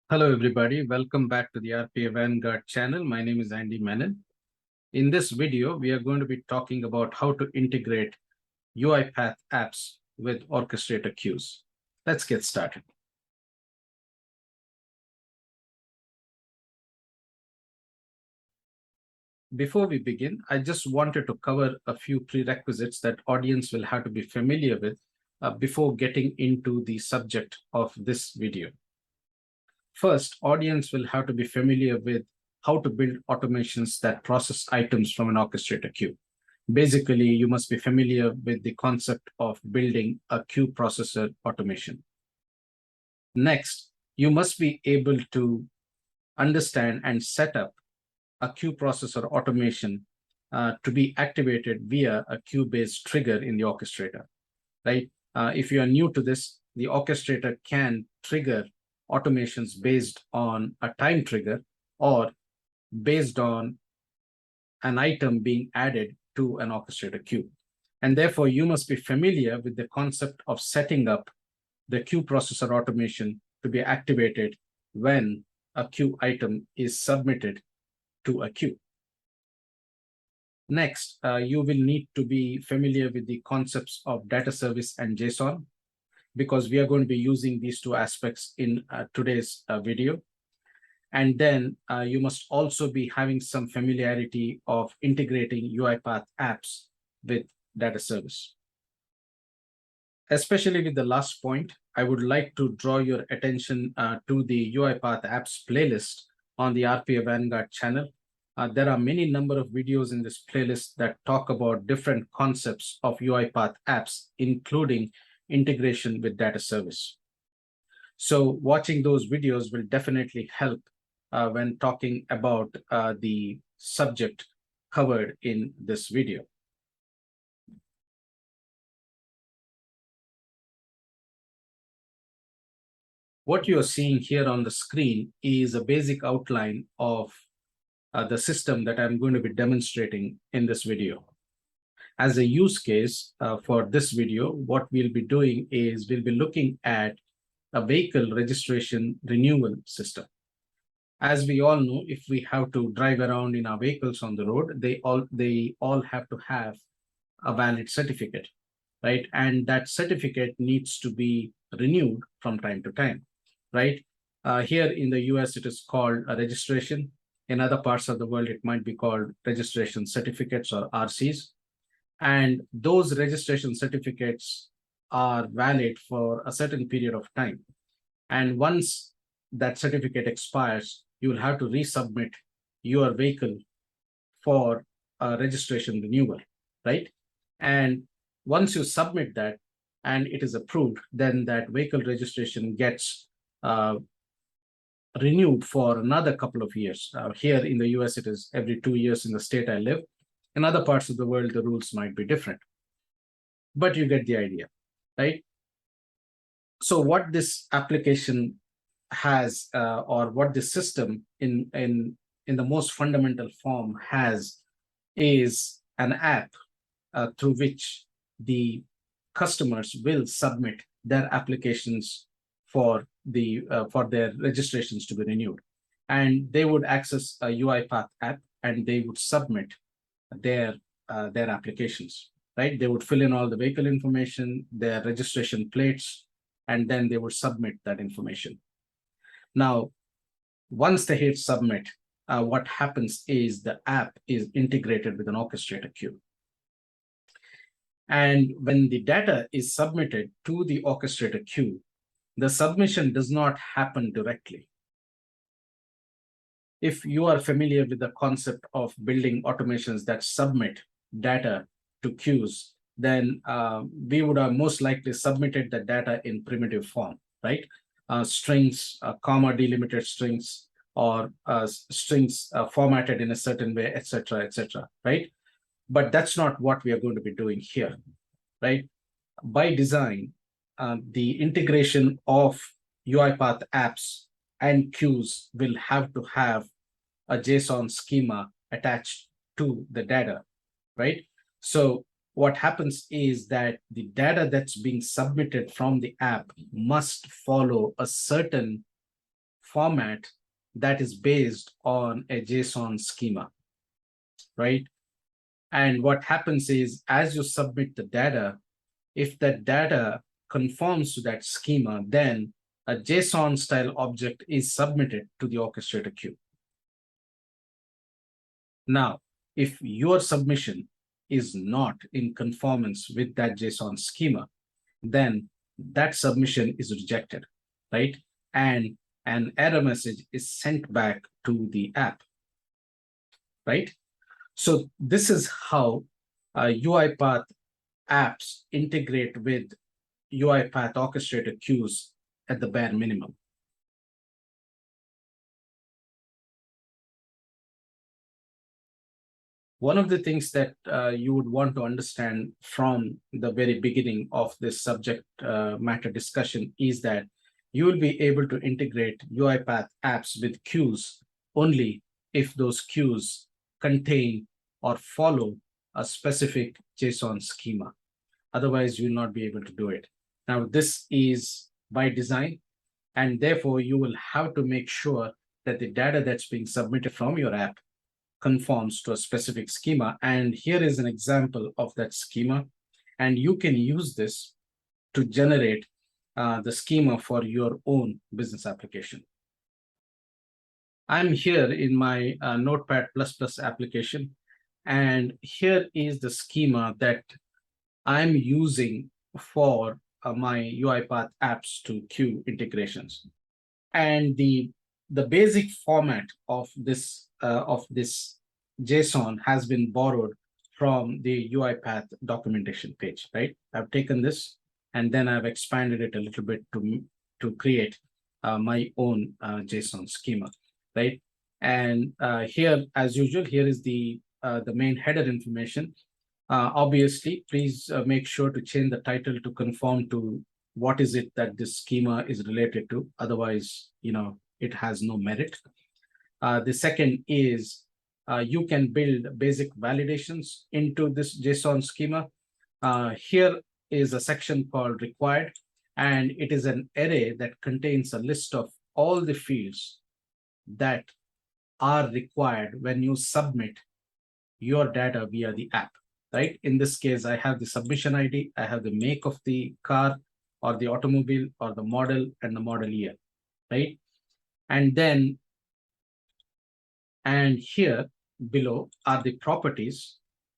Hello, everybody. Welcome back to the RPA Vanguard channel. My name is Andy Menon. In this video, we are going to be talking about how to integrate UiPath apps with Orchestrator Queues. Let's get started. Before we begin, I just wanted to cover a few prerequisites that audience will have to be familiar with before getting into the subject of this video. First, audience will have to be familiar with how to build automations that process items from an orchestrator queue. Basically, you must be familiar with the concept of building a queue processor automation. Next, you must be able to understand and set up a queue processor automation to be activated via a queue-based trigger in the orchestrator, right? If you are new to this, the orchestrator can trigger automations based on a time trigger or based on an item being added to an orchestrator queue. And therefore, you must be familiar with the concept of setting up the queue processor automation to be activated when a queue item is submitted to a queue. Next, you will need to be familiar with the concepts of data service and JSON, because we are going to be using these two aspects in today's video. And then you must also be having some familiarity of integrating UiPath apps with data service. Especially with the last point, I would like to draw your attention to the UiPath Apps playlist on the RPA Vanguard channel. There are many number of videos in this playlist that talk about different concepts of UiPath apps, including integration with data service. So watching those videos will definitely help when talking about the subject covered in this video. What you are seeing here on the screen is a basic outline of the system that I'm going to be demonstrating in this video. As a use case for this video, what we'll be doing is we'll be looking at a vehicle registration renewal system. As we all know, if we have to drive around in our vehicles on the road, they all have to have a valid certificate, right? And that certificate needs to be renewed from time to time, right? Here in the US, it is called a registration. In other parts of the world, it might be called registration certificates or RCs. And those registration certificates are valid for a certain period of time. And once that certificate expires, you will have to resubmit your vehicle for a registration renewal, right? And once you submit that and it is approved, then that vehicle registration gets renewed for another couple of years. Here in the US, it is every 2 years in the state I live. In other parts of the world, the rules might be different, but you get the idea, right? So what this application has, or what this system in the most fundamental form has, is an app through which the customers will submit their applications for their registrations to be renewed, and they would access a UiPath app and they would submit their applications, right? They would fill in all the vehicle information, their registration plates, and then they would submit that information. Now, once they hit submit, what happens is the app is integrated with an orchestrator queue. And when the data is submitted to the orchestrator queue, the submission does not happen directly. If you are familiar with the concept of building automations that submit data to queues, then we would have most likely submitted the data in primitive form, right? Strings, comma delimited strings, or strings formatted in a certain way, etc., right? But that's not what we are going to be doing here, right? By design, the integration of UiPath apps and queues will have to have a JSON schema attached to the data, right? So what happens is that the data that's being submitted from the app must follow a certain format that is based on a JSON schema, right? And what happens is, as you submit the data, if that data conforms to that schema, then a JSON style object is submitted to the orchestrator queue. Now, if your submission is not in conformance with that JSON schema, then that submission is rejected, right? And an error message is sent back to the app, right? So this is how UiPath apps integrate with UiPath Orchestrator Queues at the bare minimum. One of the things that you would want to understand from the very beginning of this subject matter discussion is that you will be able to integrate UiPath apps with queues only if those queues contain or follow a specific JSON schema. Otherwise, you will not be able to do it. Now, this is by design, and therefore you will have to make sure that the data that's being submitted from your app conforms to a specific schema. And here is an example of that schema. And you can use this to generate the schema for your own business application. I'm here in my Notepad++ application. And here is the schema that I'm using for my UiPath apps to queue integrations. And the basic format of this JSON has been borrowed from the UiPath documentation page, right? I've taken this and then I've expanded it a little bit to create my own JSON schema, right? And here, as usual, here is the main header information. Obviously, please make sure to change the title to conform to what is it that this schema is related to. Otherwise, it has no merit. The second is you can build basic validations into this JSON schema. Here is a section called required, and it is an array that contains a list of all the fields that are required when you submit your data via the app, right? In this case, I have the submission ID, I have the make of the car or the automobile or the model and the model year, right? And here below are the properties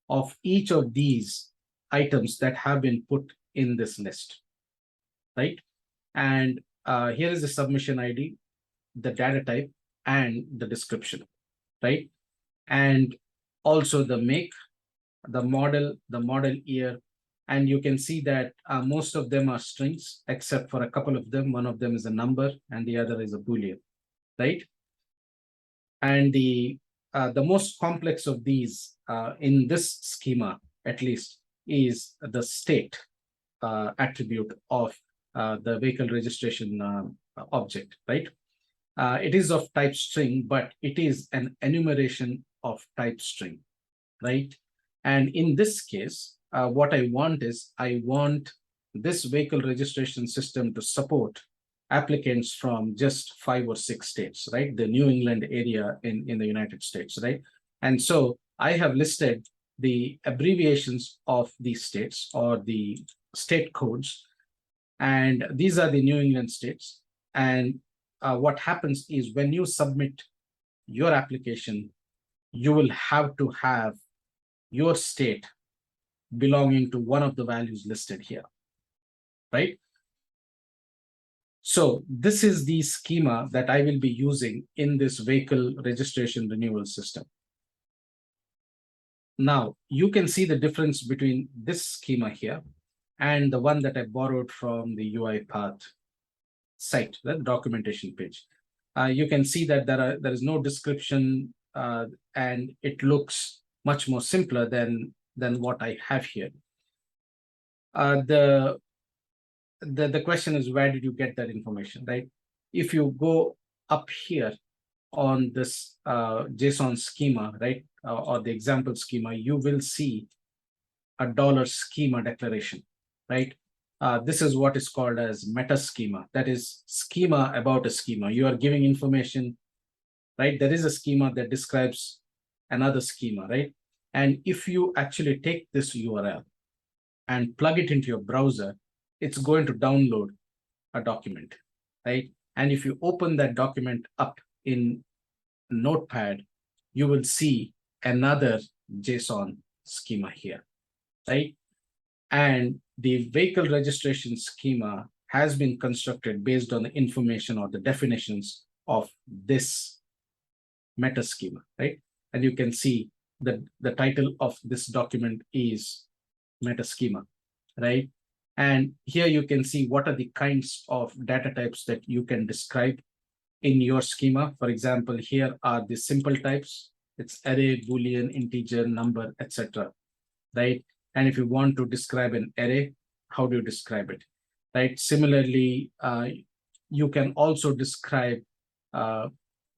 of each of these items that have been put in this list, right? And here is the submission ID, the data type, and the description, right? And also the make, the model year, and you can see that most of them are strings, except for a couple of them. One of them is a number and the other is a Boolean, right? And the most complex of these in this schema, at least, is the state attribute of the vehicle registration object, right? It is of type string, but it is an enumeration of type string, right? And in this case, what I want is I want this vehicle registration system to support applicants from just 5 or 6 states, right? The New England area in the United States, right? And so I have listed the abbreviations of these states or the state codes, and these are the New England states. And what happens is when you submit your application, you will have to have your state belonging to one of the values listed here, right? So this is the schema that I will be using in this vehicle registration renewal system. Now, you can see the difference between this schema here and the one that I borrowed from the UiPath site, the documentation page. You can see that there is no description, and it looks much more simpler than what I have here. The question is, where did you get that information, right? If you go up here on this JSON schema, right, or the example schema, you will see a $schema declaration, right? this is what is called as meta schema. That is schema about a schema. You are giving information, right? There is a schema that describes another schema, right? And if you actually take this URL and plug it into your browser, it's going to download a document, right? And if you open that document up in Notepad, you will see another JSON schema here, right? And the vehicle registration schema has been constructed based on the information or the definitions of this meta schema, right? And you can see that the title of this document is meta schema, right? And here you can see what are the kinds of data types that you can describe in your schema. For example, here are the simple types. It's array, Boolean, integer, number, etc. Right? And if you want to describe an array, how do you describe it? Right? Similarly, you can also describe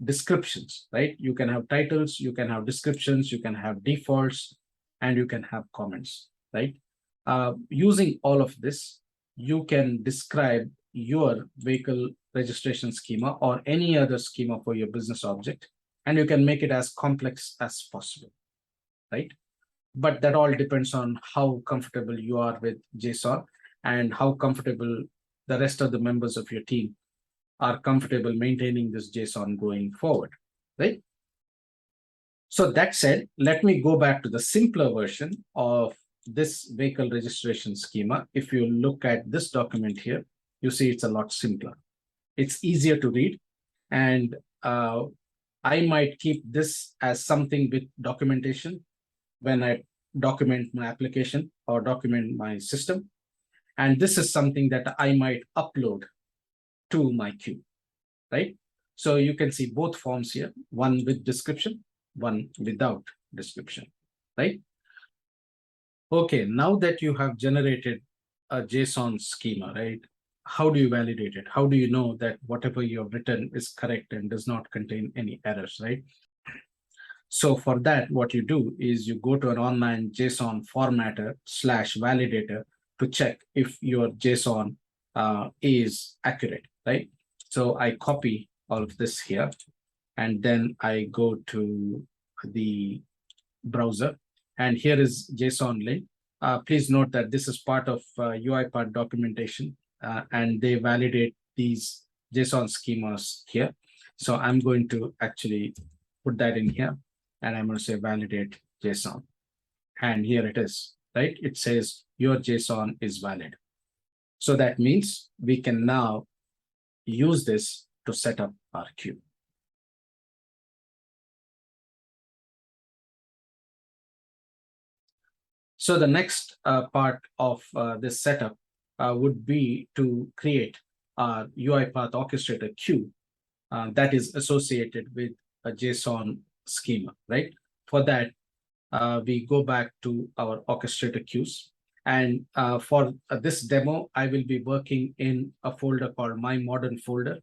descriptions, right? You can have titles, you can have descriptions, you can have defaults, and you can have comments, right? Using all of this, you can describe your vehicle registration schema or any other schema for your business object, and you can make it as complex as possible, right? But that all depends on how comfortable you are with JSON and how comfortable the rest of the members of your team are comfortable maintaining this JSON going forward, right? So that said, let me go back to the simpler version of this vehicle registration schema. If you look at this document here, you see it's a lot simpler. It's easier to read, and I might keep this as something with documentation when I document my application or document my system. And this is something that I might upload to my queue, right? So you can see both forms here, one with description, one without description, right? Okay, now that you have generated a JSON schema, right? How do you validate it? How do you know that whatever you have written is correct and does not contain any errors, right? So for that, what you do is you go to an online JSON formatter / validator to check if your JSON is accurate, right? So I copy all of this here, and then I go to the browser, and here is JSON link. Please note that this is part of UiPath documentation, and they validate these JSON schemas here. So I'm going to actually put that in here, and I'm going to say validate JSON. And here it is, right? It says your JSON is valid. So that means we can now use this to set up our queue. So the next part of this setup would be to create a UiPath Orchestrator queue that is associated with a JSON schema, right? For that, we go back to our Orchestrator Queues. And for this demo, I will be working in a folder called My Modern folder.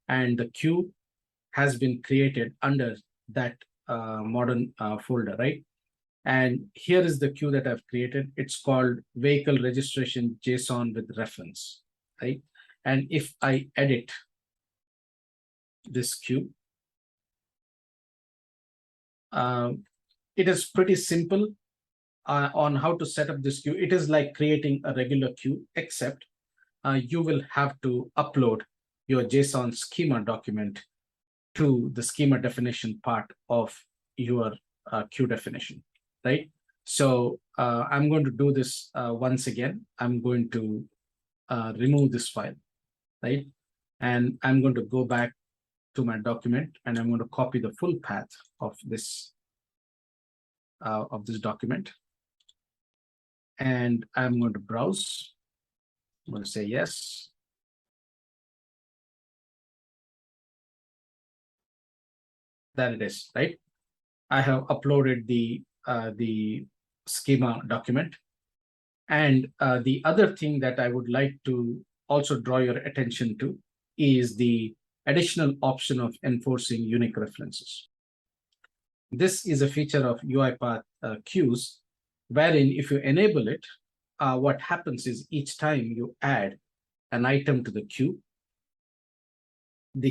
And the queue has been created under that modern folder, right? And here is the queue that I've created. It's called Vehicle Registration JSON with reference, right? And if I edit this queue, it is pretty simple on how to set up this queue. It is like creating a regular queue, except you will have to upload your JSON schema document to the schema definition part of your queue definition, right? So I'm going to do this once again. I'm going to remove this file, right? And I'm going to go back to my document, and I'm going to copy the full path of this document. And I'm going to browse. I'm going to say yes. There it is, right? I have uploaded the schema document. And the other thing that I would like to also draw your attention to is the additional option of enforcing unique references. This is a feature of UiPath queues, wherein if you enable it, what happens is each time you add an item to the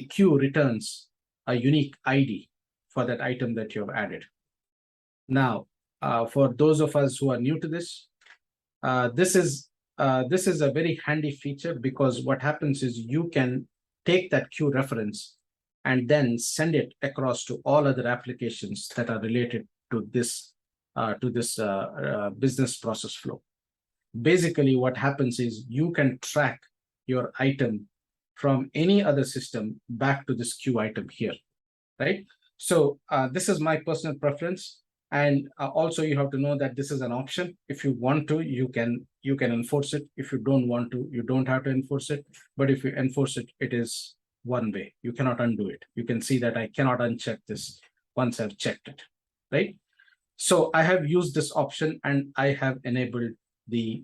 queue returns a unique ID for that item that you have added. Now, for those of us who are new to this, this is a very handy feature, because what happens is you can take that queue reference and then send it across to all other applications that are related to this business process flow. Basically, what happens is you can track your item from any other system back to this queue item here, right? So this is my personal preference. And also you have to know that this is an option. If you want to, you can enforce it. If you don't want to, you don't have to enforce it. But if you enforce it, it is one way. You cannot undo it. You can see that I cannot uncheck this once I've checked it, right? So I have used this option and I have enabled the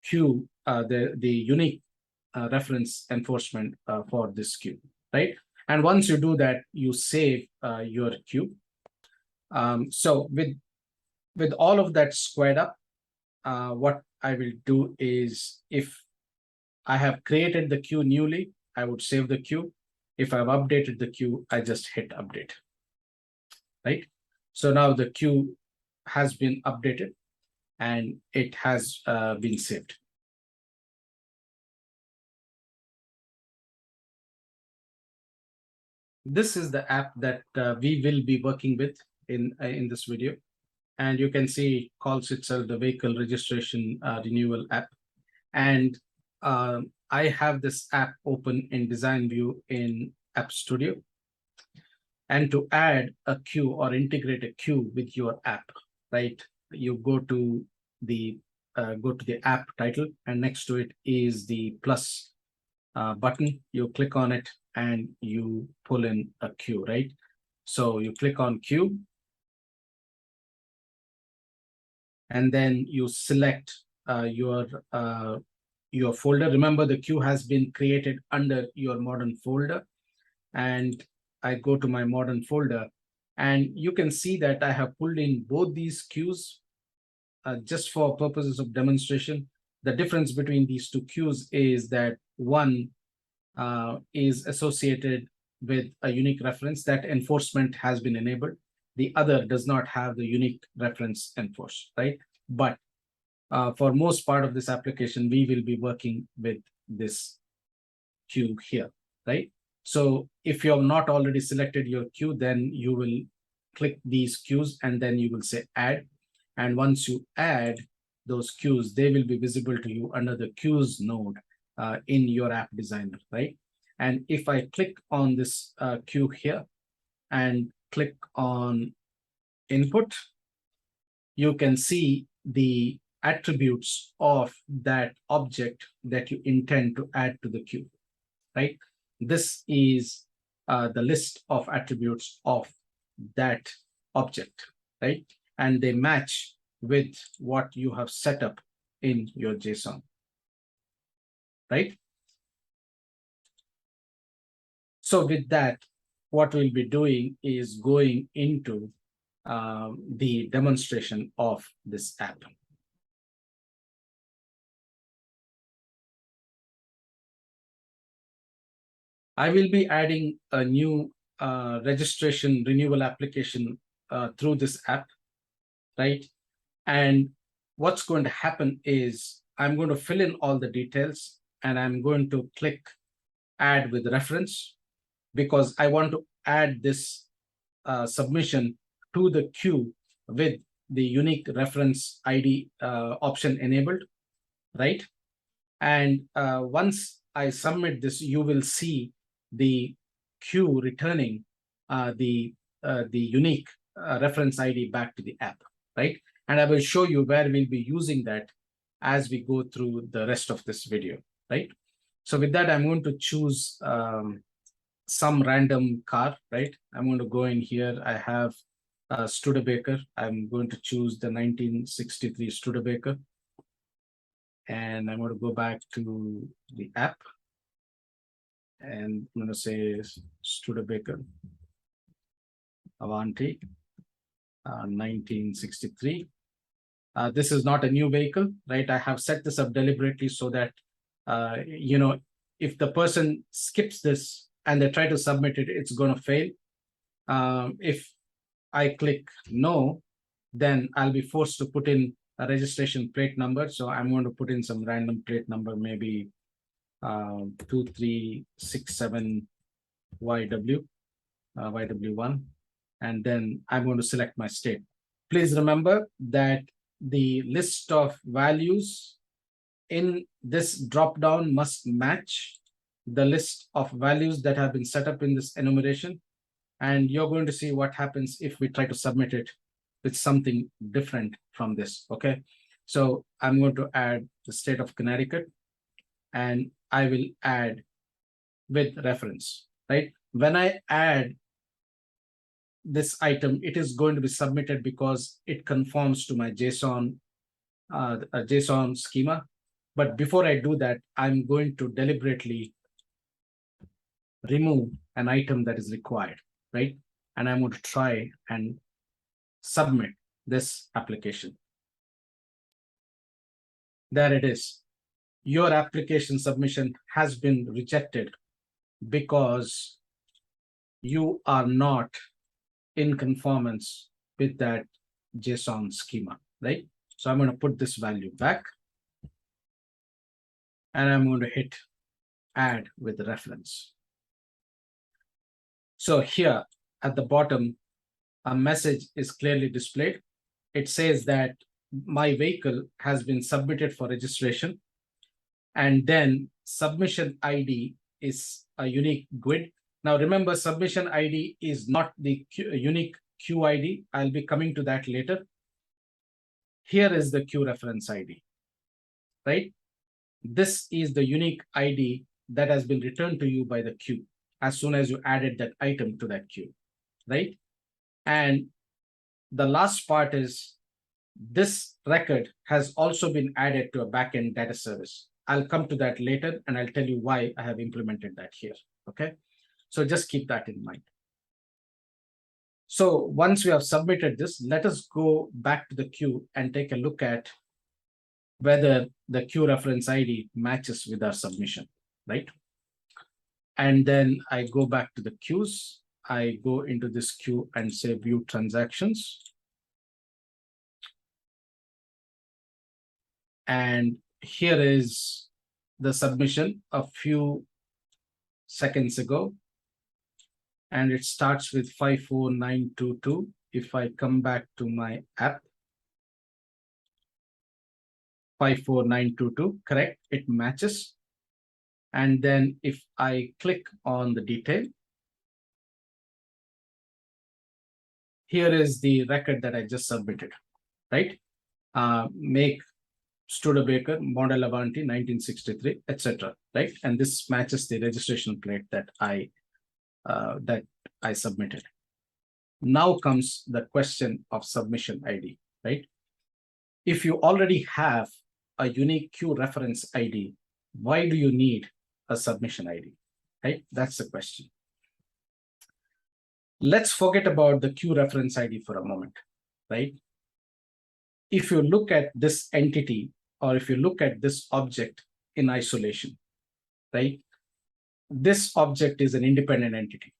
queue, the unique reference enforcement for this queue, right? And once you do that, you save your queue. So with all of that squared up, what I will do is, if I have created the queue newly, I would save the queue. If I've updated the queue, I just hit update, right? So now the queue has been updated and it has been saved. This is the app that we will be working with in this video. And you can see it calls itself the Vehicle Registration Renewal App. And I have this app open in Design View in App Studio. And to add a queue or integrate a queue with your app, right, you go to the app title, and next to it is the plus button. You click on it and you pull in a queue, right? So you click on queue, and then you select your folder. Remember, the queue has been created under your modern folder, and I go to my modern folder, and you can see that I have pulled in both these queues just for purposes of demonstration. The difference between these two queues is that one is associated with a unique reference. That enforcement has been enabled. The other does not have the unique reference enforced, right? But for most part of this application, we will be working with this queue here, right? So if you have not already selected your queue, then you will click these queues and then you will say add. And once you add those queues, they will be visible to you under the queues node in your app designer, right? And if I click on this queue here and click on input, you can see the attributes of that object that you intend to add to the queue, right? This is the list of attributes of that object, right? And they match with what you have set up in your JSON, right? So with that, what we'll be doing is going into the demonstration of this app. I will be adding a new registration renewal application through this app, right? And what's going to happen is I'm going to fill in all the details and I'm going to click add with reference, because I want to add this submission to the queue with the unique reference ID option enabled, right? And once I submit this, you will see the queue returning the unique reference ID back to the app, right? And I will show you where we'll be using that as we go through the rest of this video, right? So with that, I'm going to choose some random car, right? I'm going to go in here. I have Studebaker. I'm going to choose the 1963 Studebaker. And I'm going to go back to the app. And I'm going to say Studebaker Avanti 1963. This is not a new vehicle, right? I have set this up deliberately so that, if the person skips this and they try to submit it, it's going to fail. If I click no, then I'll be forced to put in a registration plate number. So I'm going to put in some random plate number, maybe 2367 YW, YW1, and then I'm going to select my state. Please remember that the list of values in this drop-down must match the list of values that have been set up in this enumeration. And you're going to see what happens if we try to submit it with something different from this, okay? So I'm going to add the state of Connecticut, and I will add with reference, right? When I add this item, it is going to be submitted because it conforms to my JSON, JSON schema. But before I do that, I'm going to deliberately remove an item that is required, right? And I'm going to try and submit this application. There it is. Your application submission has been rejected because you are not in conformance with that JSON schema, right? So I'm going to put this value back, and I'm going to hit add with reference. So here at the bottom, a message is clearly displayed. It says that my vehicle has been submitted for registration, and then submission ID is a unique GUID. Now remember, submission ID is not the unique queue ID. I'll be coming to that later. Here is the queue reference ID, right? This is the unique ID that has been returned to you by the queue as soon as you added that item to that queue, right? And the last part is this record has also been added to a backend data service. I'll come to that later, and I'll tell you why I have implemented that here, okay? So just keep that in mind. So once we have submitted this, let us go back to the queue and take a look at whether the queue reference ID matches with our submission, right? And then I go back to the queues. I go into this queue and say view transactions. And here is the submission a few seconds ago. And it starts with 54922. If I come back to my app, 54922, correct, it matches. And then if I click on the detail, here is the record that I just submitted, right? Make Studebaker, Model Avanti, 1963, etc., right? And this matches the registration plate that I submitted. Now comes the question of submission ID, right? If you already have a unique queue reference ID, why do you need a submission ID, right? That's the question. Let's forget about the queue reference ID for a moment, right? If you look at this entity, or if you look at this object in isolation, right? This object is an independent entity,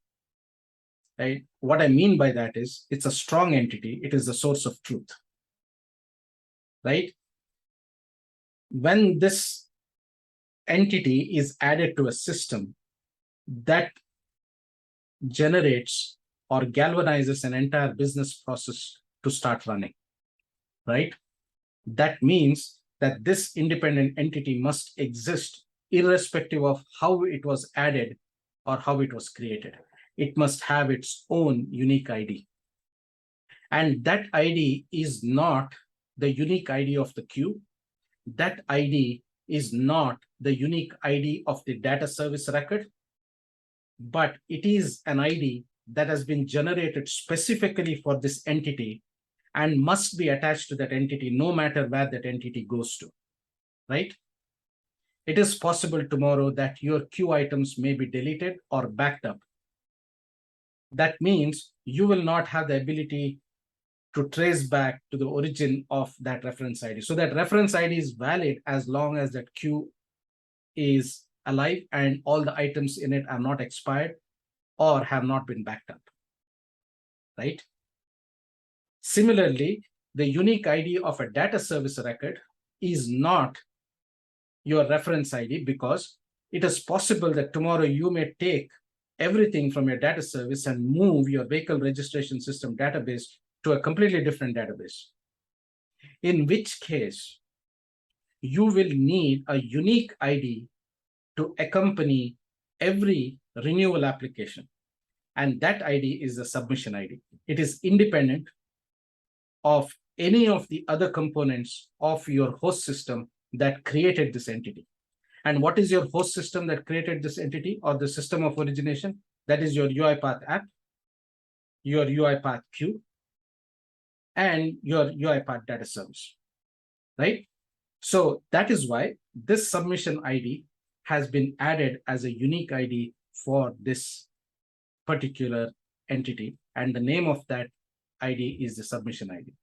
right? What I mean by that is it's a strong entity. It is the source of truth, right? When this entity is added to a system, that generates or galvanizes an entire business process to start running, right? That means that this independent entity must exist irrespective of how it was added or how it was created. It must have its own unique ID. And that ID is not the unique ID of the queue. That ID is not the unique ID of the data service record, but it is an ID that has been generated specifically for this entity and must be attached to that entity no matter where that entity goes to, right? It is possible tomorrow that your queue items may be deleted or backed up. That means you will not have the ability to trace back to the origin of that reference ID. So that reference ID is valid as long as that queue is alive and all the items in it are not expired or have not been backed up, right? Similarly, the unique ID of a data service record is not your reference ID, because it is possible that tomorrow you may take everything from your data service and move your vehicle registration system database to a completely different database, in which case you will need a unique ID to accompany every renewal application. And that ID is the submission ID. It is independent of any of the other components of your host system that created this entity. And what is your host system that created this entity or the system of origination? That is your UiPath app, your UiPath queue, and your UiPath data service, right? So that is why this submission ID has been added as a unique ID for this particular entity. And the name of that ID is the submission ID.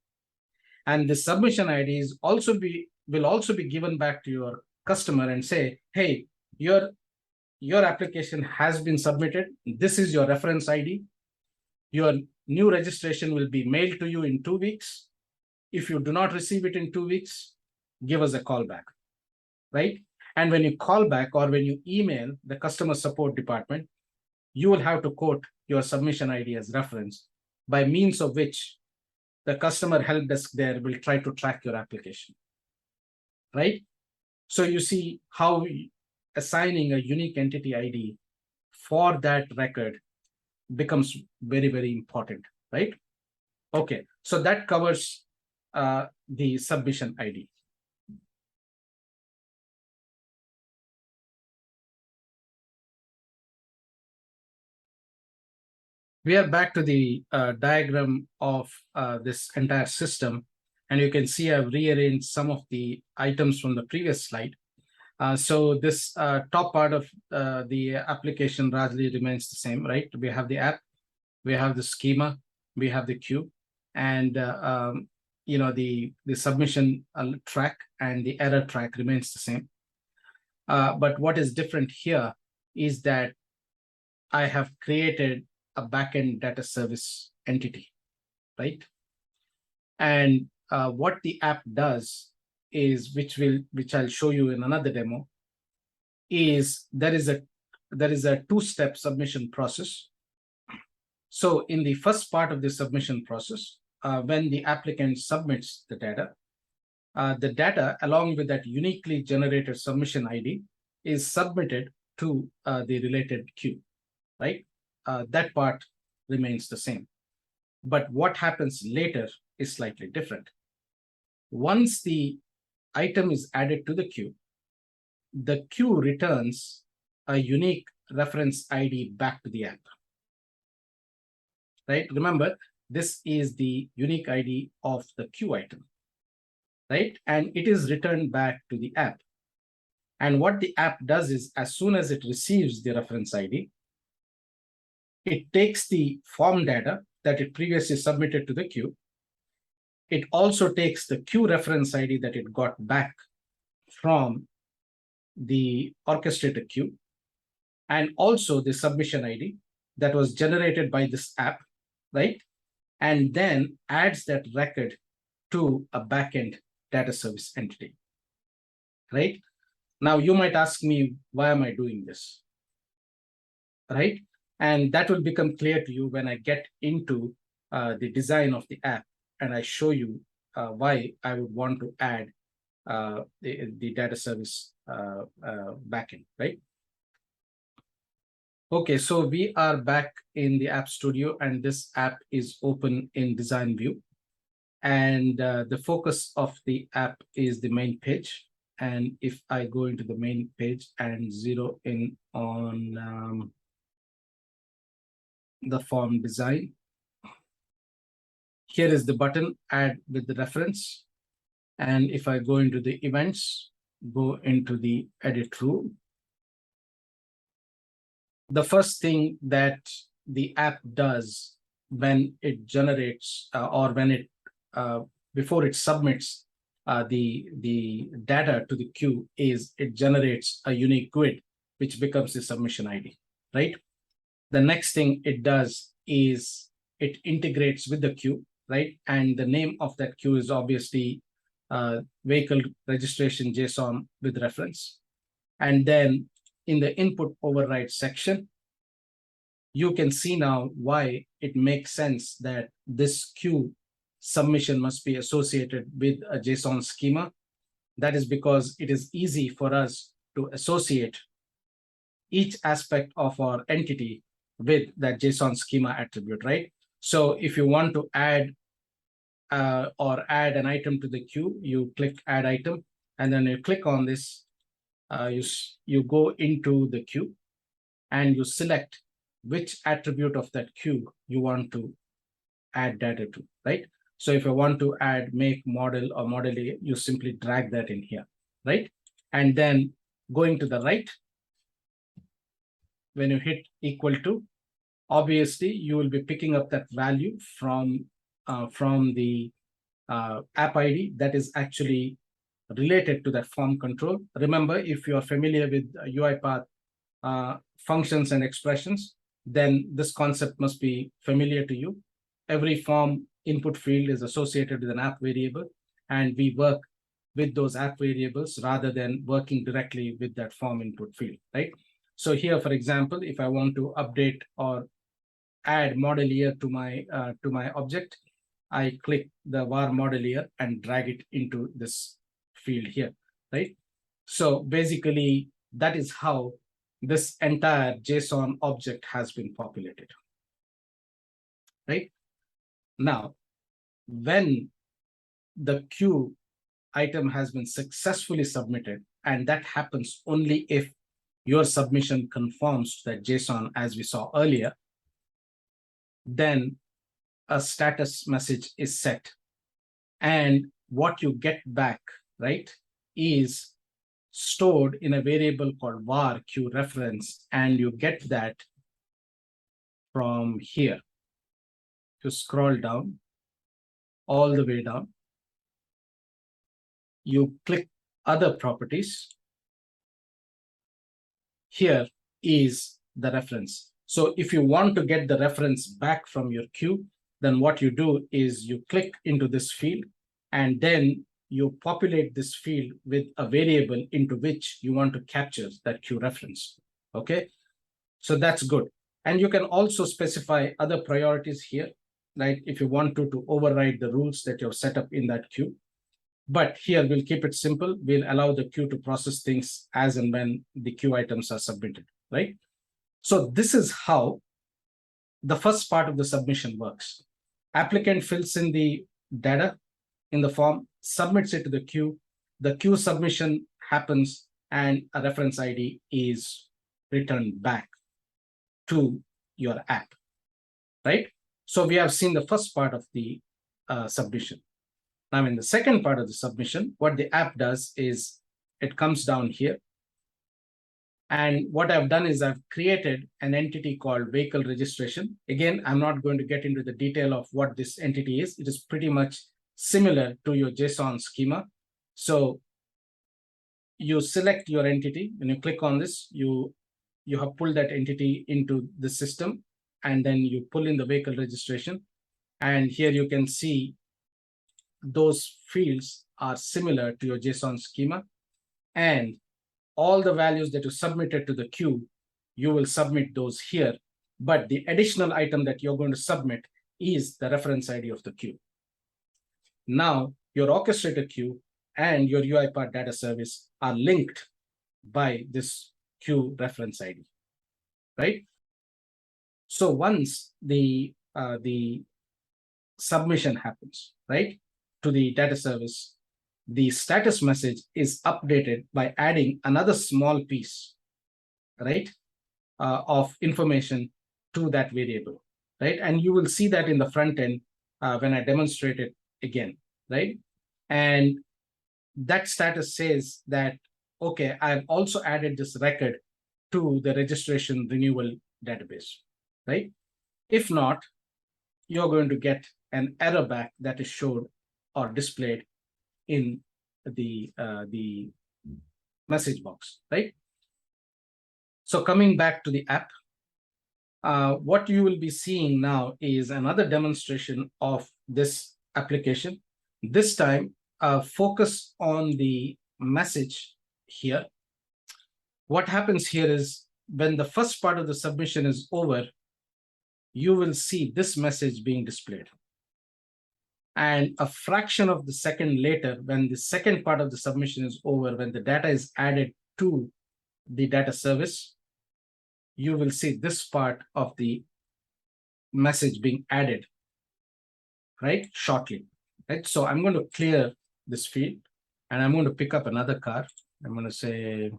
And the submission ID is will also be given back to your customer and say, hey, your application has been submitted. This is your reference ID. Your new registration will be mailed to you in 2 weeks. If you do not receive it in 2 weeks, give us a call back, right? And when you call back or when you email the customer support department, you will have to quote your submission ID as reference, by means of which the customer help desk there will try to track your application, right? So you see how assigning a unique entity ID for that record becomes very, very important, right? Okay, so that covers the submission ID. We are back to the diagram of this entire system, and you can see I've rearranged some of the items from the previous slide. So this top part of the application largely remains the same, right? We have the app, we have the schema, we have the queue, and the submission track and the error track remains the same. But what is different here is that I have created a backend data service entity, right? And what the app does is, which I'll show you in another demo, is there is a two-step submission process. So in the first part of the submission process, when the applicant submits the data along with that uniquely generated submission ID is submitted to the related queue, right? That part remains the same. But what happens later is slightly different. Once the item is added to the queue returns a unique reference ID back to the app, right? Remember, this is the unique ID of the queue item, right? And it is returned back to the app. And what the app does is, as soon as it receives the reference ID, it takes the form data that it previously submitted to the queue. It also takes the queue reference ID that it got back from the orchestrator queue, and also the submission ID that was generated by this app, right? And then adds that record to a backend data service entity, right? Now you might ask me, why am I doing this, right? And that will become clear to you when I get into the design of the app and I show you why I would want to add the data service backend, right? Okay, so we are back in the App Studio, and this app is open in design view. And the focus of the app is the main page. And if I go into the main page and zero in on the form design, here is the button, add with the reference. And if I go into the events, go into the edit rule, the first thing that the app does when it generates or when it before it submits the data to the queue is it generates a unique GUID, which becomes the submission ID, right? The next thing it does is it integrates with the queue, right? And the name of that queue is obviously vehicle registration JSON with reference. And then in the input override section, you can see now why it makes sense that this queue submission must be associated with a JSON schema. That is because it is easy for us to associate each aspect of our entity with that JSON schema attribute, right? So if you want to add or add an item to the queue, you click add item, and then you click on this, you go into the queue and you select which attribute of that queue you want to add data to, right? So if I want to add make, model, or model A, you simply drag that in here, right? And then going to the right, when you hit equal to, obviously you will be picking up that value from the app ID that is actually related to that form control. Remember, if you are familiar with UiPath functions and expressions, then this concept must be familiar to you. Every form input field is associated with an app variable, and we work with those app variables rather than working directly with that form input field, right? So here, for example, if I want to update or add model year to my object, I click the var model year and drag it into this field here, right? So basically, that is how this entire JSON object has been populated, right? Now, when the queue item has been successfully submitted, and that happens only if your submission conforms to that JSON as we saw earlier, then a status message is set. And what you get back, right, is stored in a variable called var queue reference, and you get that from here. To scroll down, all the way down, you click other properties. Here is the reference. So if you want to get the reference back from your queue, then what you do is you click into this field, and then you populate this field with a variable into which you want to capture that queue reference, okay? So that's good. And you can also specify other priorities here, right? If you want to override the rules that you've set up in that queue. But here we'll keep it simple. We'll allow the queue to process things as and when the queue items are submitted, right? So this is how the first part of the submission works. Applicant fills in the data in the form, submits it to the queue submission happens, and a reference ID is returned back to your app, right? So we have seen the first part of the submission. Now in the second part of the submission, what the app does is it comes down here. And what I've done is I've created an entity called Vehicle Registration. Again, I'm not going to get into the detail of what this entity is. It is pretty much similar to your JSON schema. So you select your entity. When you click on this, you have pulled that entity into the system, and then you pull in the vehicle registration. And here you can see those fields are similar to your JSON schema. And all the values that you submitted to the queue, you will submit those here. But the additional item that you're going to submit is the reference ID of the queue. Now, your orchestrator queue and your UiPath data service are linked by this queue reference ID, right? So once the submission happens, right, to the data service, the status message is updated by adding another small piece, right, of information to that variable, right? And you will see that in the front end when I demonstrate it again, right? And that status says that, okay, I've also added this record to the registration renewal database, right? If not, you're going to get an error back that is showed or displayed in the message box, right? So coming back to the app, what you will be seeing now is another demonstration of this application. This time, focus on the message here. What happens here is when the first part of the submission is over, you will see this message being displayed. And a fraction of the second later, when the second part of the submission is over, when the data is added to the data service, you will see this part of the message being added, right, shortly, right? So I'm going to clear this field, and I'm going to pick up another car. I'm going to say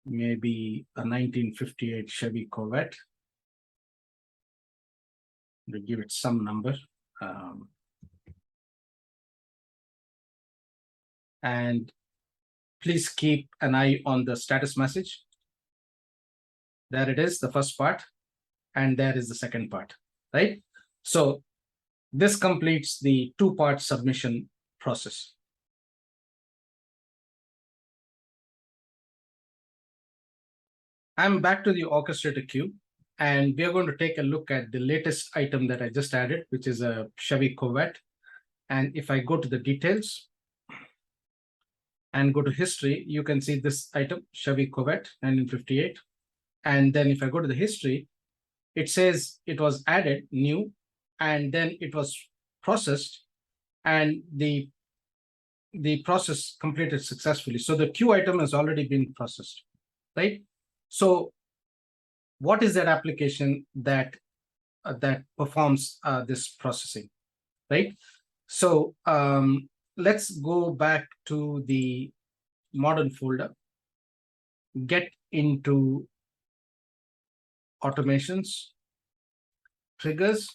maybe a 1958 Chevy Corvette. We'll give it some number. And please keep an eye on the status message. There it is, the first part, and there is the second part, right? So this completes the two-part submission process. I'm back to the orchestrator queue, and we are going to take a look at the latest item that I just added, which is a Chevy Corvette. And if I go to the details and go to history, you can see this item, Chevy Corvette 1958. And then if I go to the history, it says it was added new, and then it was processed, and the process completed successfully. So the queue item has already been processed, right? So what is that application that performs this processing, right? So let's go back to the modern folder, get into automations, triggers,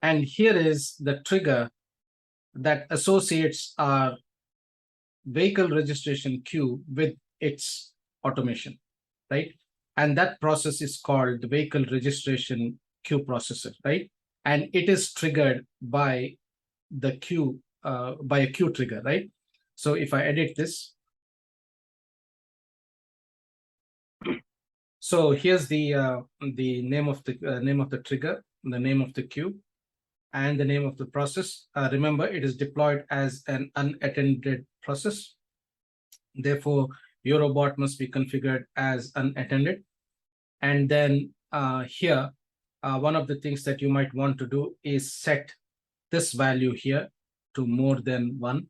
and here is the trigger that associates our vehicle registration queue with its automation, right? And that process is called the vehicle registration queue processor, right? And it is triggered by the queue, by a queue trigger, right? So if I edit this, so here's the name of the trigger, the name of the queue, and the name of the process. Remember, it is deployed as an unattended process. Therefore, your robot must be configured as unattended. And then here, one of the things that you might want to do is set this value here to more than 1.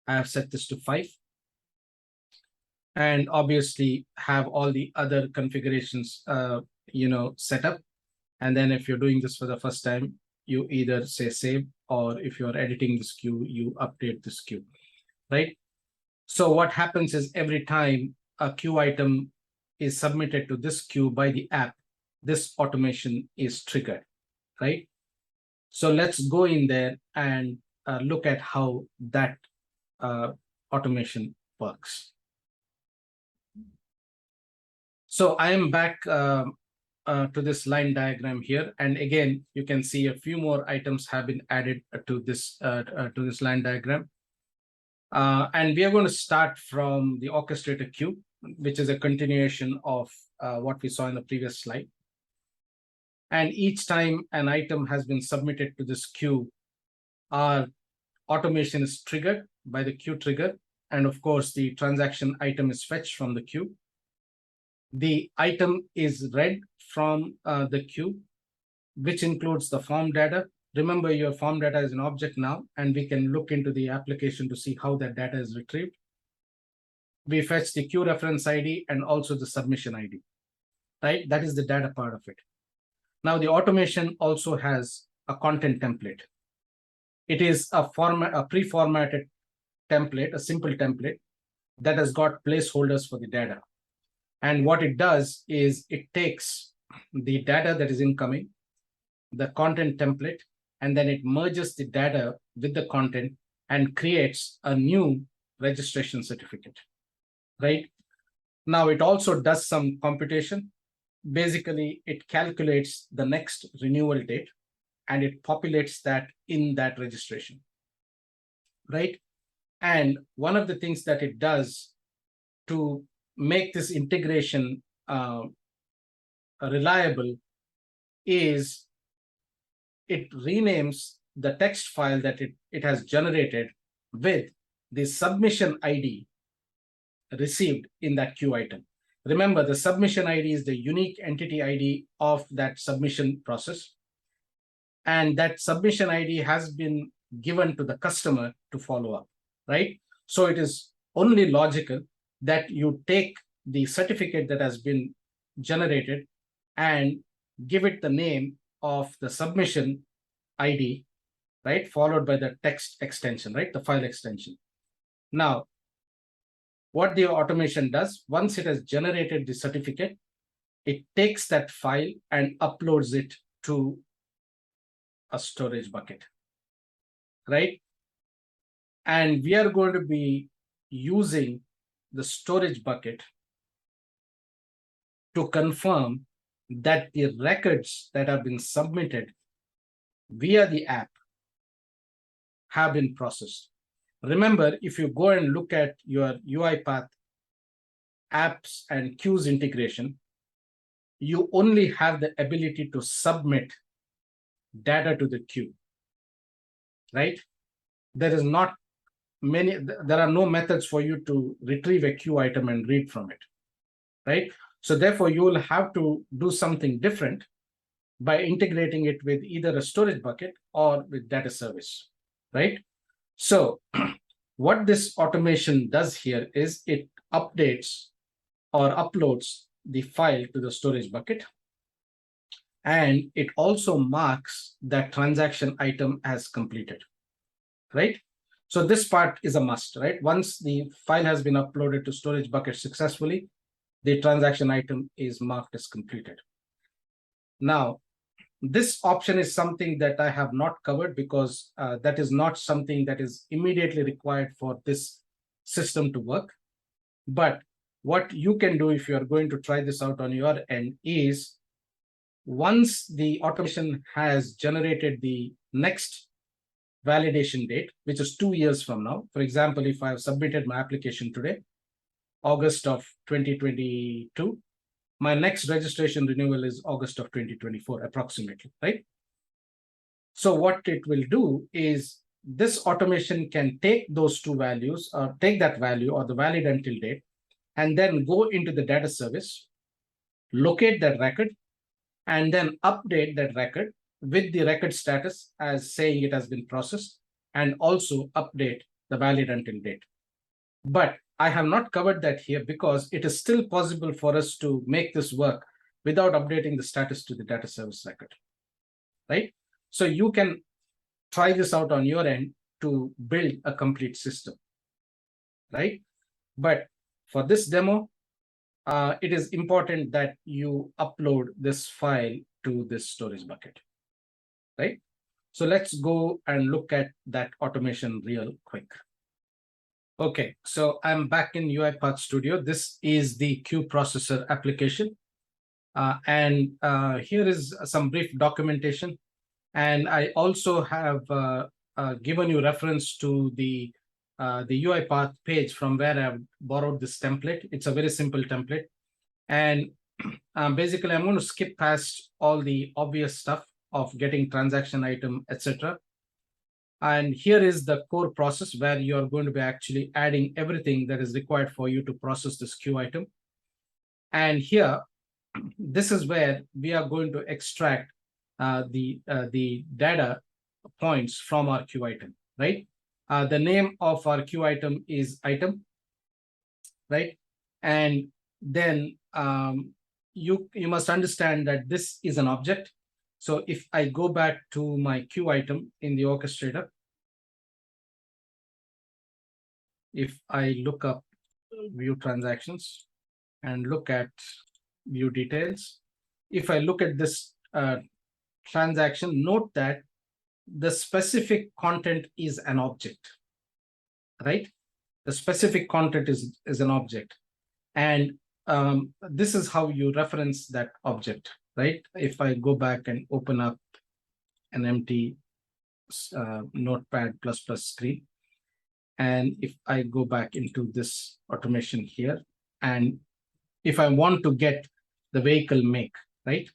I have set this to 5. And obviously have all the other configurations, set up. And then if you're doing this for the first time, you either say save, or if you're editing this queue, you update this queue, right? So what happens is every time a queue item is submitted to this queue by the app, this automation is triggered, right? So let's go in there and look at how that automation works. So I am back to this line diagram here, and again you can see a few more items have been added to this line diagram. And we are going to start from the orchestrator queue, which is a continuation of what we saw in the previous slide. And each time an item has been submitted to this queue, our automation is triggered by the queue trigger. And of course, the transaction item is fetched from the queue. The item is read from the queue, which includes the form data. Remember, your form data is an object now, and we can look into the application to see how that data is retrieved. We fetch the queue reference ID and also the submission ID, right? That is the data part of it. Now, the automation also has a content template. It is a pre-formatted template, a simple template that has got placeholders for the data. And what it does is it takes the data that is incoming, the content template, and then it merges the data with the content and creates a new registration certificate, right? Now, it also does some computation. Basically, it calculates the next renewal date, and it populates that in that registration, right? And one of the things that it does to make this integration reliable is it renames the text file that it has generated with the submission ID received in that queue item. Remember, the submission ID is the unique entity ID of that submission process. And that submission ID has been given to the customer to follow up, right? So it is only logical that you take the certificate that has been generated and give it the name of the submission ID, right? Followed by the text extension, right? The file extension. Now, what the automation does, once it has generated the certificate, it takes that file and uploads it to a storage bucket, right? And we are going to be using the storage bucket to confirm that the records that have been submitted via the app have been processed. Remember, if you go and look at your UiPath apps and queues integration, you only have the ability to submit data to the queue, right? There are no methods for you to retrieve a queue item and read from it, right? So therefore, you will have to do something different by integrating it with either a storage bucket or with data service, right? So what this automation does here is it updates or uploads the file to the storage bucket, and it also marks that transaction item as completed, right? So this part is a must, right? Once the file has been uploaded to storage bucket successfully, the transaction item is marked as completed. Now, this option is something that I have not covered because that is not something that is immediately required for this system to work. But what you can do if you are going to try this out on your end is, once the automation has generated the next validation date, which is 2 years from now. For example, if I have submitted my application today, August of 2022, my next registration renewal is August of 2024, approximately, right? So what it will do is this automation can take those two values, or take that value or the valid until date, and then go into the data service, locate that record, and then update that record with the record status as saying it has been processed, and also update the valid until date. But I have not covered that here because it is still possible for us to make this work without updating the status to the data service record, right? So you can try this out on your end to build a complete system, right? But for this demo, it is important that you upload this file to this storage bucket, right? So let's go and look at that automation real quick. Okay, so I'm back in UiPath Studio. This is the queue processor application. And here is some brief documentation. And I also have given you reference to the UiPath page from where I've borrowed this template. It's a very simple template. And basically, I'm going to skip past all the obvious stuff of getting transaction item, etc. And here is the core process where you are going to be actually adding everything that is required for you to process this queue item. And here, this is where we are going to extract the data points from our queue item, right? The name of our queue item is item, right? And then you must understand that this is an object. So if I go back to my queue item in the orchestrator, if I look up view transactions and look at view details, if I look at this transaction, note that the specific content is an object, right? The specific content is an object. And this is how you reference that object, right? If I go back and open up an empty Notepad++ screen. And if I go back into this automation here, and if I want to get the vehicle make, right?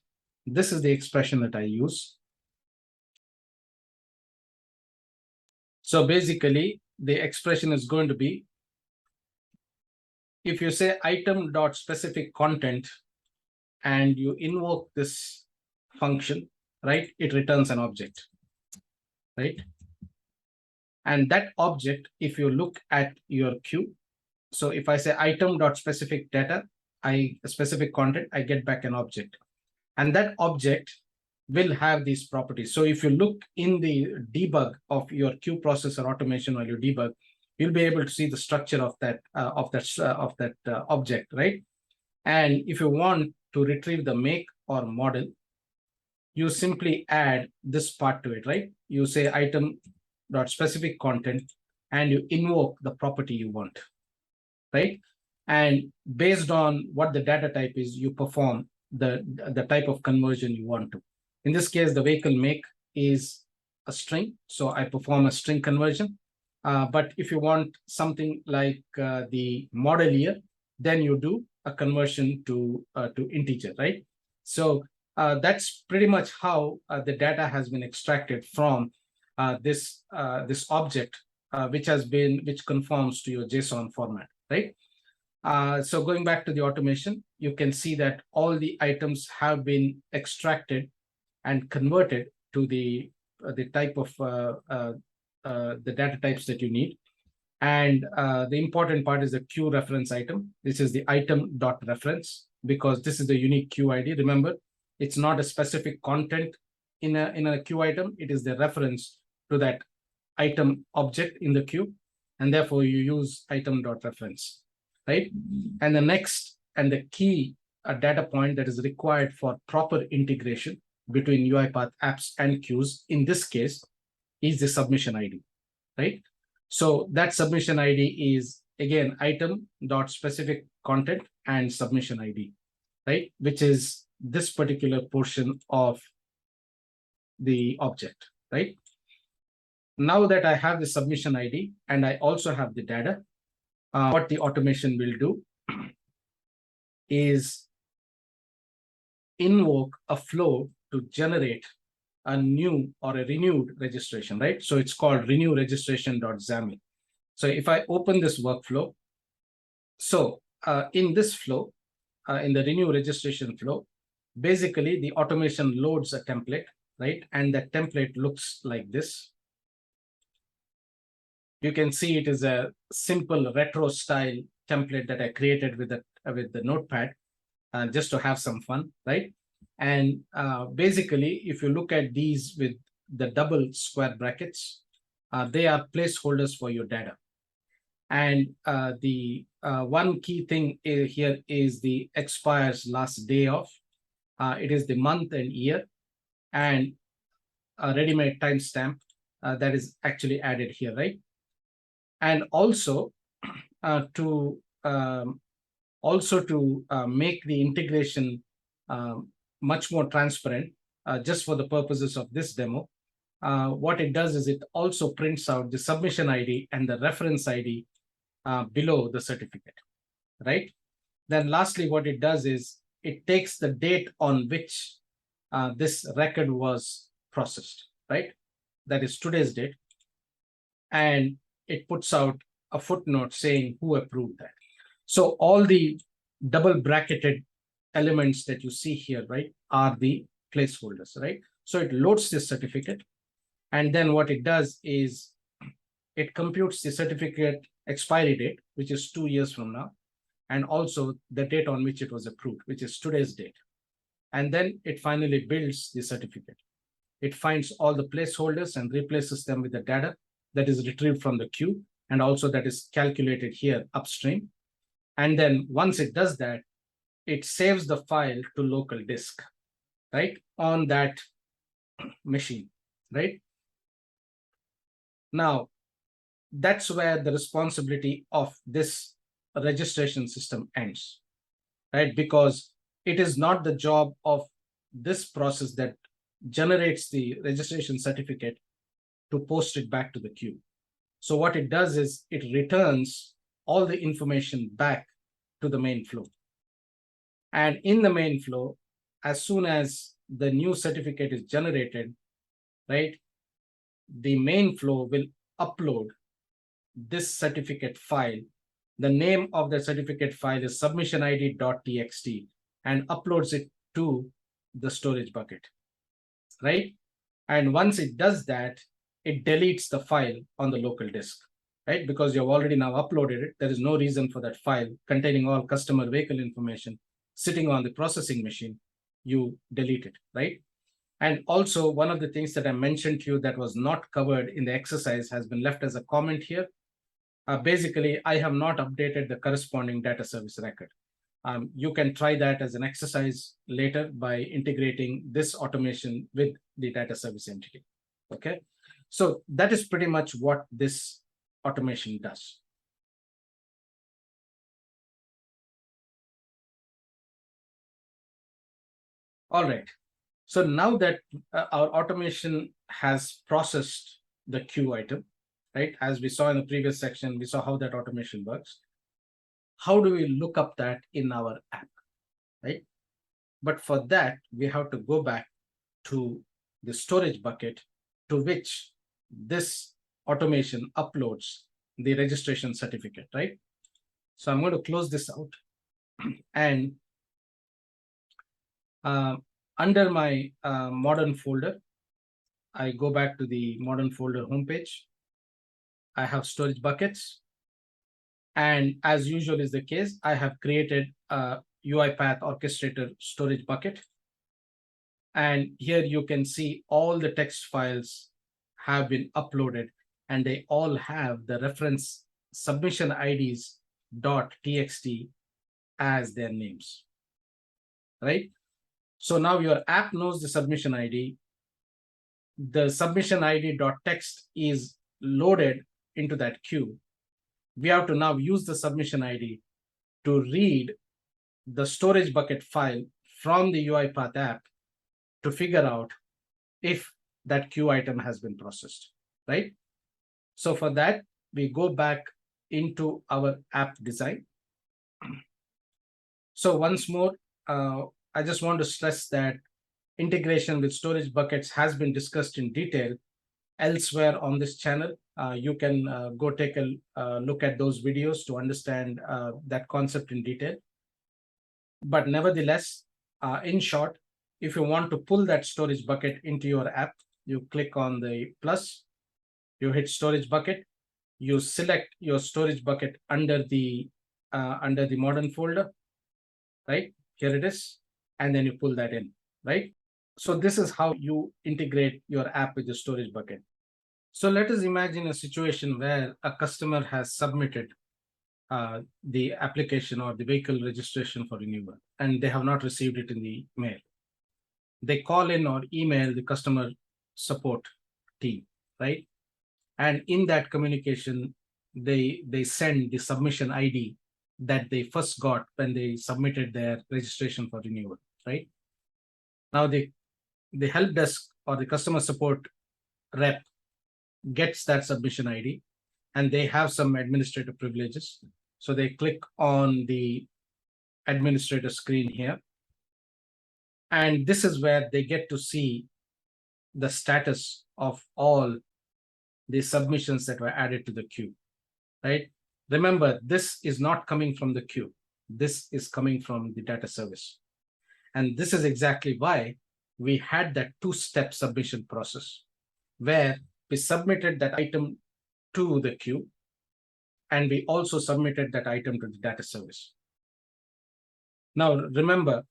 This is the expression that I use. So basically, the expression is going to be, if you say item.specific content and you invoke this function, right, it returns an object, right? And that object, if you look at your queue, so if I say item.specific data, specific content, I get back an object. And that object will have these properties. So if you look in the debug of your queue processor automation while you debug, you'll be able to see the structure of that object, right? And if you want to retrieve the make or model, you simply add this part to it, right? You say item.specific content and you invoke the property you want, right? And based on what the data type is, you perform the type of conversion you want to. In this case, the vehicle make is a string, so I perform a string conversion. But if you want something like the model year, then you do a conversion to integer, right? So that's pretty much how the data has been extracted from this object, which conforms to your JSON format, right? So going back to the automation, you can see that all the items have been extracted and converted to the type of the data types that you need. And the important part is the queue reference item. This is the item.reference because this is the unique queue ID. Remember, it's not a specific content in a queue item. It is the reference to that item object in the queue. And therefore, you use item.reference, right? And the next and the key data point that is required for proper integration between UiPath apps and queues, in this case, is the submission ID, right? So that submission ID is, again, item.specific content and submission ID, right? Which is this particular portion of the object, right? Now that I have the submission ID and I also have the data, what the automation will do is invoke a flow to generate a new or a renewed registration, right? So it's called renew registration.xaml. So if I open this workflow, so in this flow, in the renew registration flow, basically the automation loads a template, right? And that template looks like this. You can see it is a simple retro style template that I created with the notepad, just to have some fun, right? And basically, if you look at these with the double square brackets, they are placeholders for your data. And the one key thing here is the expires last day of. It is the month and year, and a ready-made timestamp that is actually added here, right? And also to make the integration much more transparent, just for the purposes of this demo, what it does is it also prints out the submission ID and the reference ID below the certificate, right? Then lastly, what it does is it takes the date on which this record was processed, right? That is today's date. And it puts out a footnote saying who approved that. So all the double bracketed elements that you see here, right, are the placeholders, right? So it loads this certificate. And then what it does is it computes the certificate expiry date, which is 2 years from now, and also the date on which it was approved, which is today's date. And then it finally builds the certificate. It finds all the placeholders and replaces them with the data that is retrieved from the queue, and also that is calculated here upstream. And then once it does that, it saves the file to local disk, right, on that machine, right? Now, that's where the responsibility of this registration system ends, right? Because it is not the job of this process that generates the registration certificate to post it back to the queue. So what it does is it returns all the information back to the main flow. And in the main flow, as soon as the new certificate is generated, right, the main flow will upload this certificate file. The name of the certificate file is submissionid.txt and uploads it to the storage bucket, right? And once it does that, it deletes the file on the local disk, right? Because you've already now uploaded it. There is no reason for that file containing all customer vehicle information sitting on the processing machine. You delete it, right? And also, one of the things that I mentioned to you that was not covered in the exercise has been left as a comment here. Basically, I have not updated the corresponding data service record. You can try that as an exercise later by integrating this automation with the data service entity. Okay, so that is pretty much what this automation does. All right. So now that our automation has processed the queue item, right? As we saw in the previous section, we saw how that automation works. How do we look up that in our app, right? But for that, we have to go back to the storage bucket to which this automation uploads the registration certificate, right? So I'm going to close this out. And under my modern folder, I go back to the modern folder homepage. I have storage buckets. And as usual is the case, I have created a UiPath Orchestrator storage bucket. And here you can see all the text files have been uploaded, and they all have the reference submission IDs .txt as their names, right? So now your app knows the submission ID. The submission ID .text is loaded into that queue. We have to now use the submission ID to read the storage bucket file from the UiPath app to figure out if that queue item has been processed, right? So for that, we go back into our app design. So once more, I just want to stress that integration with storage buckets has been discussed in detail elsewhere on this channel. You can go take a look at those videos to understand that concept in detail. But nevertheless, in short, if you want to pull that storage bucket into your app, you click on the plus, you hit storage bucket, you select your storage bucket under the modern folder, right? Here it is, and then you pull that in, right? So this is how you integrate your app with the storage bucket. So let us imagine a situation where a customer has submitted the application or the vehicle registration for renewal, and they have not received it in the mail. They call in or email the customer support team, right? And in that communication, they send the submission ID that they first got when they submitted their registration for renewal, right? Now the help desk or the customer support rep gets that submission ID, and they have some administrative privileges. So they click on the administrator screen here. And this is where they get to see the status of all the submissions that were added to the queue, right? Remember, this is not coming from the queue. This is coming from the data service. And this is exactly why we had that two-step submission process, where we submitted that item to the queue, and we also submitted that item to the data service. Now, remember,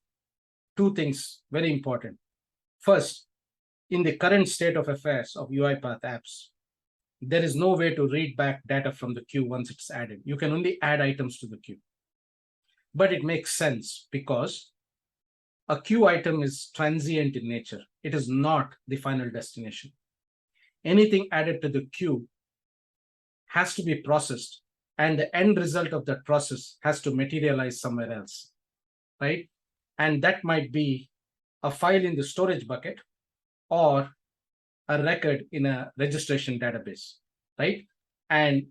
two things very important. First, in the current state of affairs of UiPath apps, there is no way to read back data from the queue once it's added. You can only add items to the queue. But it makes sense because a queue item is transient in nature. It is not the final destination. Anything added to the queue has to be processed, and the end result of that process has to materialize somewhere else, right? And that might be a file in the storage bucket, or a record in a registration database, right? And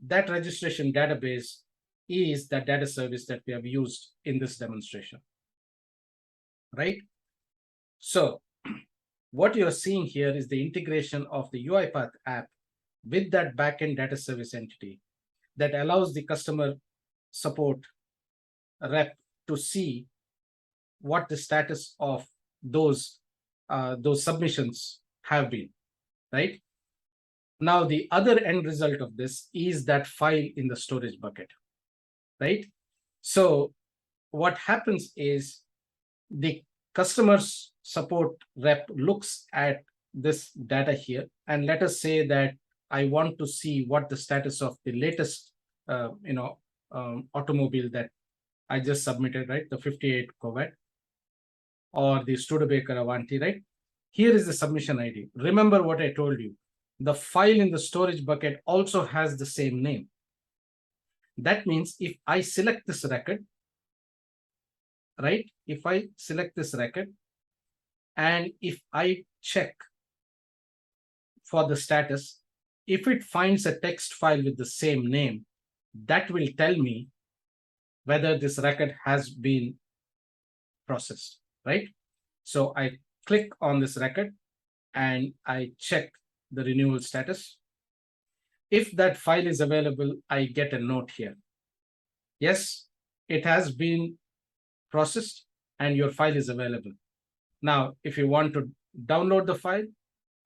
that registration database is the data service that we have used in this demonstration, right? So what you're seeing here is the integration of the UiPath app with that backend data service entity that allows the customer support rep to see what the status of those submissions have been, right? Now, the other end result of this is that file in the storage bucket, right? So what happens is the customer's support rep looks at this data here, and let us say that I want to see what the status of the latest automobile that I just submitted, right? The 58 Corvette or the Studebaker Avanti, right? Here is the submission ID. Remember what I told you. The file in the storage bucket also has the same name. That means if I select this record, right? If I select this record and if I check for the status, if it finds a text file with the same name, that will tell me whether this record has been processed, right? So I click on this record and I check the renewal status. If that file is available, I get a note here. Yes, it has been processed and your file is available. Now, if you want to download the file,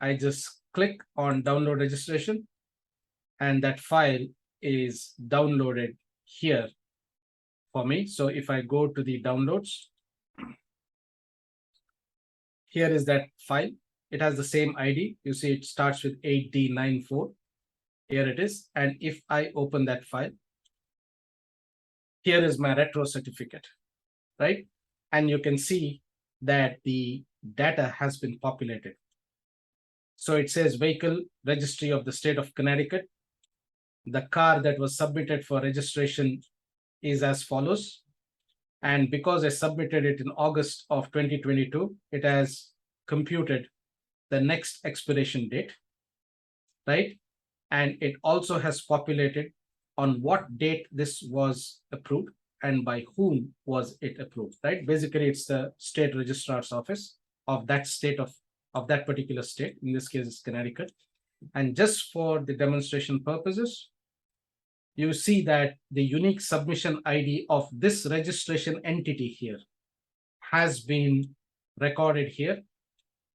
I just click on download registration and that file is downloaded here for me. So if I go to the downloads, here is that file. It has the same ID. You see it starts with 8D94. Here it is. And if I open that file, here is my retro certificate, right? And you can see that the data has been populated. So it says Vehicle Registry of the State of Connecticut. The car that was submitted for registration is as follows. And because I submitted it in August of 2022, it has computed the next expiration date, right? And it also has populated on what date this was approved and by whom was it approved, right? Basically, it's the state registrar's office of that state of that particular state. In this case, it's Connecticut. And just for the demonstration purposes, you see that the unique submission ID of this registration entity here has been recorded here.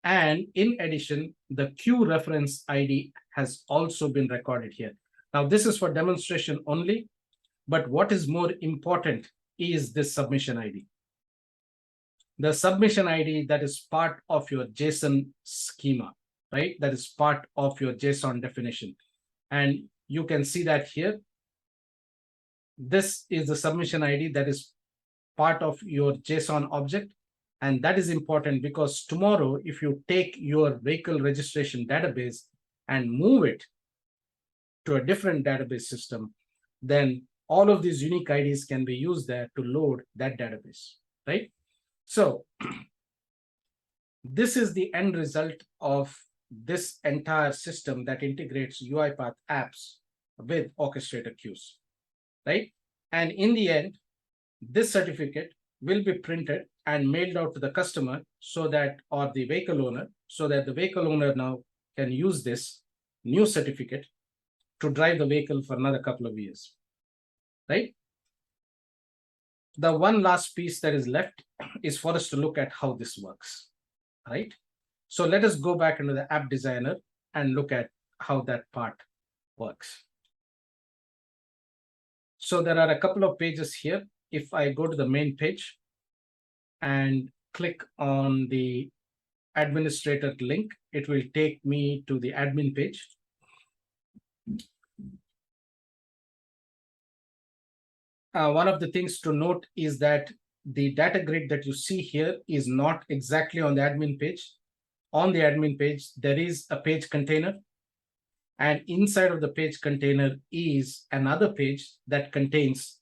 And in addition, the queue reference ID has also been recorded here. Now, this is for demonstration only, but what is more important is this submission ID. The submission ID that is part of your JSON schema, right? That is part of your JSON definition. And you can see that here. This is the submission ID that is part of your JSON object. And that is important because tomorrow, if you take your vehicle registration database and move it to a different database system, then all of these unique IDs can be used there to load that database, right? So this is the end result of this entire system that integrates UiPath apps with Orchestrator Queues, right? And in the end, this certificate will be printed and mailed out to the customer so that, or the vehicle owner, so that the vehicle owner now can use this new certificate to drive the vehicle for another couple of years, right? The one last piece that is left is for us to look at how this works, right? So let us go back into the app designer and look at how that part works. So there are a couple of pages here. If I go to the main page and click on the administrator link, it will take me to the admin page. One of the things to note is that the data grid that you see here is not exactly on the admin page. On the admin page, there is a page container. And inside of the page container is another page that contains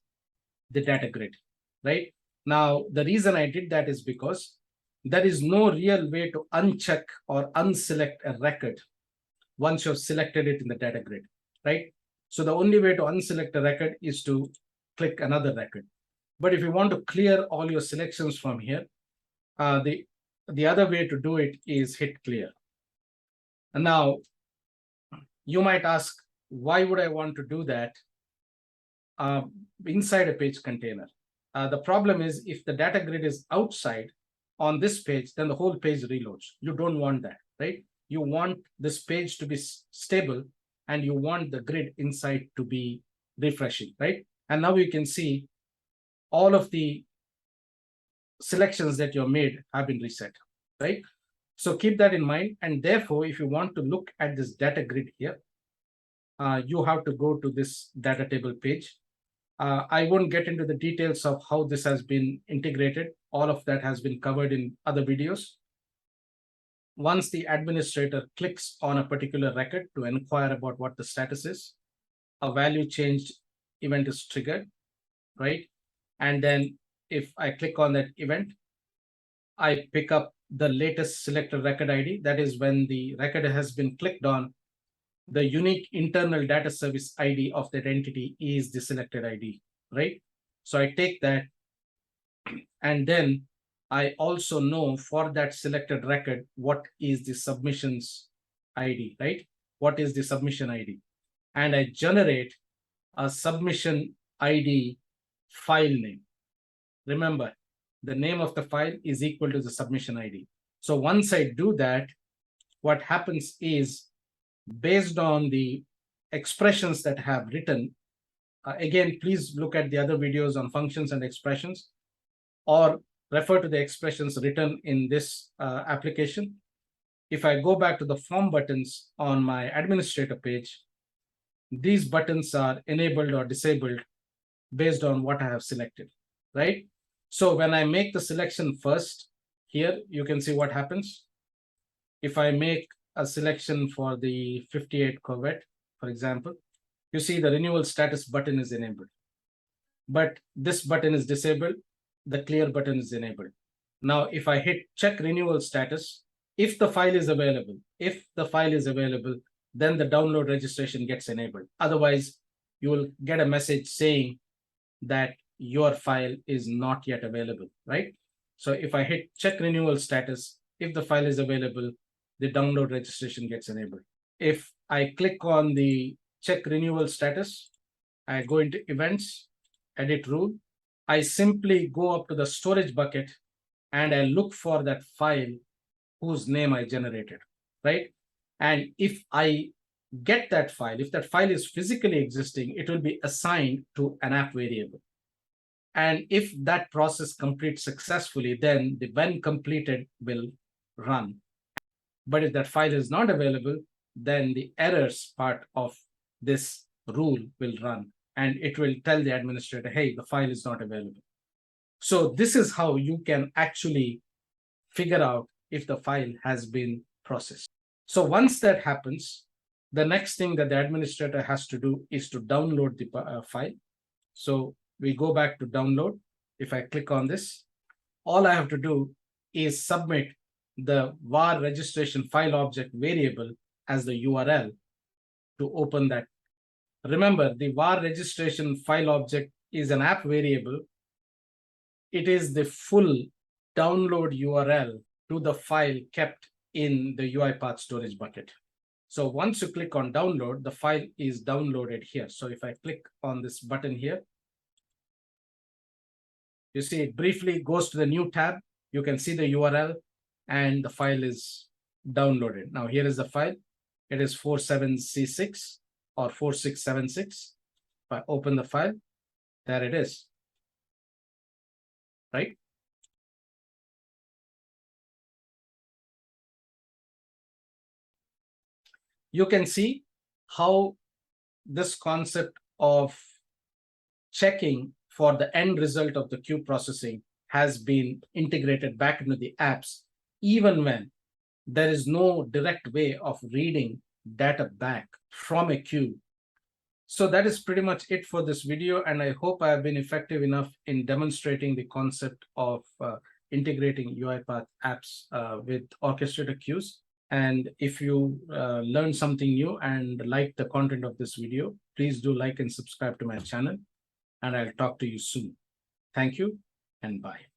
the data grid, right? Now, the reason I did that is because there is no real way to uncheck or unselect a record once you've selected it in the data grid, right? So the only way to unselect a record is to click another record. But if you want to clear all your selections from here, the other way to do it is hit clear. And now you might ask, why would I want to do that inside a page container? The problem is if the data grid is outside on this page, then the whole page reloads. You don't want that, right? You want this page to be stable and you want the grid inside to be refreshing, right? And now you can see all of the selections that you made have been reset, right? So keep that in mind. And therefore, if you want to look at this data grid here, you have to go to this data table page. I won't get into the details of how this has been integrated. All of that has been covered in other videos. Once the administrator clicks on a particular record to inquire about what the status is, a value changed event is triggered, right? And then if I click on that event, I pick up the latest selected record ID. That is when the record has been clicked on, the unique internal data service ID of that entity is the selected ID, right? So I take that, and then I also know for that selected record, what is the submissions ID, right? What is the submission ID? And I generate a submission ID file name. Remember, the name of the file is equal to the submission ID. So once I do that, what happens is, based on the expressions that I have written, again, please look at the other videos on functions and expressions, or refer to the expressions written in this application. If I go back to the form buttons on my administrator page, these buttons are enabled or disabled based on what I have selected, right? So when I make the selection first, here you can see what happens. If I make a selection for the 58 Corvette, for example, you see the renewal status button is enabled. But this button is disabled, the clear button is enabled. Now, if I hit check renewal status, if the file is available, then the download registration gets enabled. Otherwise, you will get a message saying that your file is not yet available, right? So if I hit check renewal status, if the file is available, the download registration gets enabled. If I click on the check renewal status, I go into events, edit rule. I simply go up to the storage bucket and I look for that file whose name I generated, right? And if I get that file, if that file is physically existing, it will be assigned to an app variable. And if that process completes successfully, then the when completed will run. But if that file is not available, then the errors part of this rule will run, and it will tell the administrator, hey, the file is not available. So this is how you can actually figure out if the file has been processed. So once that happens, the next thing that the administrator has to do is to download the file. So we go back to download. If I click on this, all I have to do is submit the var registration file object variable as the URL to open that. Remember, the var registration file object is an app variable. It is the full download URL to the file kept in the UiPath storage bucket. So once you click on download, the file is downloaded here. So if I click on this button here, you see it briefly goes to the new tab. You can see the URL and the file is downloaded. Now here is the file. It is 47C6 or 4676. If I open the file, there it is, right? You can see how this concept of checking for the end result of the queue processing has been integrated back into the apps, even when there is no direct way of reading data back from a queue. So that is pretty much it for this video, and I hope I have been effective enough in demonstrating the concept of integrating UiPath apps with Orchestrator Queues. And if you learned something new and like the content of this video, please do like and subscribe to my channel, and I'll talk to you soon. Thank you and bye.